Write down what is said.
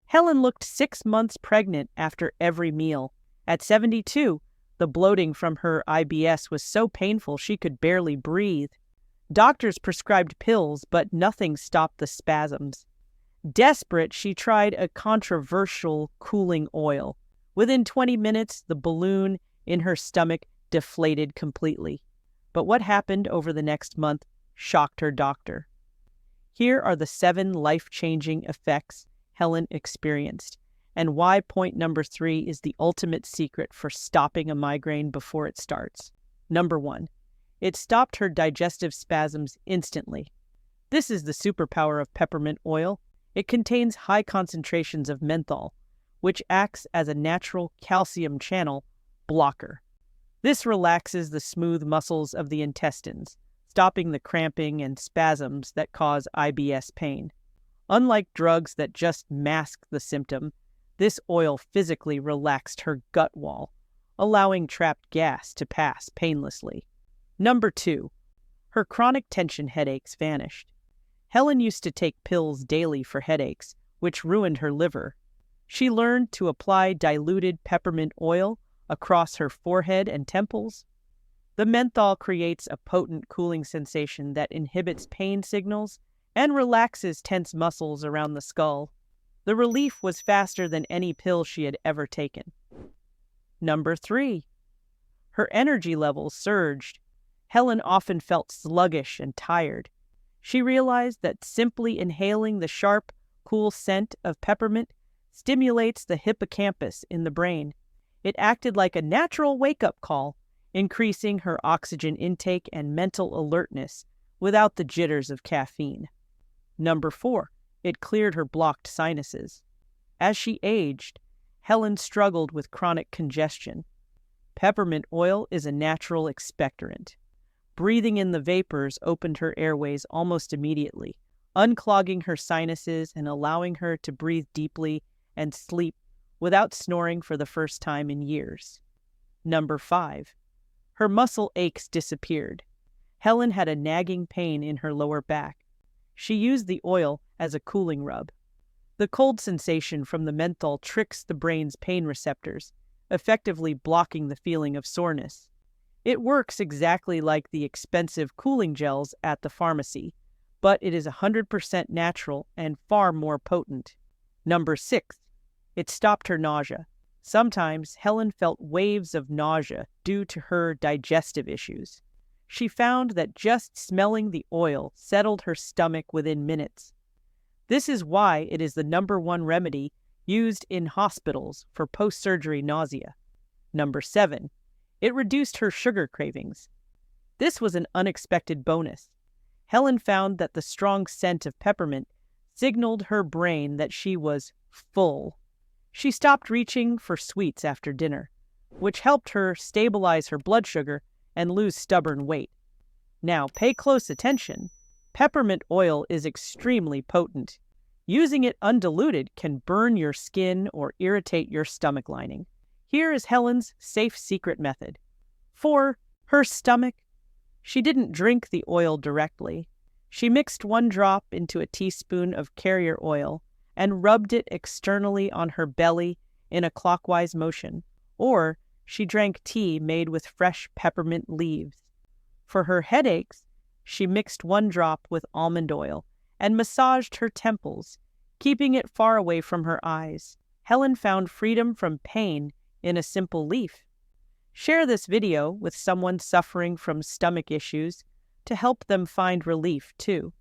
Helen looked 6 months pregnant after every meal. At 72, the bloating from her IBS was so painful she could barely breathe. Doctors prescribed pills, but nothing stopped the spasms. Desperate, she tried a controversial cooling oil. Within 20 minutes, the balloon in her stomach deflated completely. But what happened over the next month shocked her doctor. Here are the 7 life-changing effects Helen experienced, and why point number 3 is the ultimate secret for stopping a migraine before it starts. Number 1, it stopped her digestive spasms instantly. This is the superpower of peppermint oil. It contains high concentrations of menthol, which acts as a natural calcium channel blocker. This relaxes the smooth muscles of the intestines, stopping the cramping and spasms that cause IBS pain. Unlike drugs that just mask the symptom, this oil physically relaxed her gut wall, allowing trapped gas to pass painlessly. Number 2, her chronic tension headaches vanished. Helen used to take pills daily for headaches, which ruined her liver. She learned to apply diluted peppermint oil across her forehead and temples. The menthol creates a potent cooling sensation that inhibits pain signals and relaxes tense muscles around the skull. The relief was faster than any pill she had ever taken. Number 3, her energy levels surged. Helen often felt sluggish and tired. She realized that simply inhaling the sharp, cool scent of peppermint stimulates the hippocampus in the brain. It acted like a natural wake-up call, increasing her oxygen intake and mental alertness without the jitters of caffeine. Number 4, it cleared her blocked sinuses. As she aged, Helen struggled with chronic congestion. Peppermint oil is a natural expectorant. Breathing in the vapors opened her airways almost immediately, unclogging her sinuses and allowing her to breathe deeply and sleep without snoring for the first time in years. Number 5, her muscle aches disappeared. Helen had a nagging pain in her lower back. She used the oil as a cooling rub. The cold sensation from the menthol tricks the brain's pain receptors, effectively blocking the feeling of soreness. It works exactly like the expensive cooling gels at the pharmacy, but it is 100% natural and far more potent. Number 6, it stopped her nausea. Sometimes Helen felt waves of nausea due to her digestive issues. She found that just smelling the oil settled her stomach within minutes. This is why it is the number 1 remedy used in hospitals for post-surgery nausea. Number 7, it reduced her sugar cravings. This was an unexpected bonus. Helen found that the strong scent of peppermint signaled her brain that she was full. She stopped reaching for sweets after dinner, which helped her stabilize her blood sugar and lose stubborn weight. Now, pay close attention. Peppermint oil is extremely potent. Using it undiluted can burn your skin or irritate your stomach lining. Here is Helen's safe secret method. For her stomach, she didn't drink the oil directly. She mixed 1 drop into a teaspoon of carrier oil and rubbed it externally on her belly in a clockwise motion, or she drank tea made with fresh peppermint leaves. For her headaches, she mixed 1 drop with almond oil and massaged her temples, keeping it far away from her eyes. Helen found freedom from pain in a simple leaf. Share this video with someone suffering from stomach issues to help them find relief too.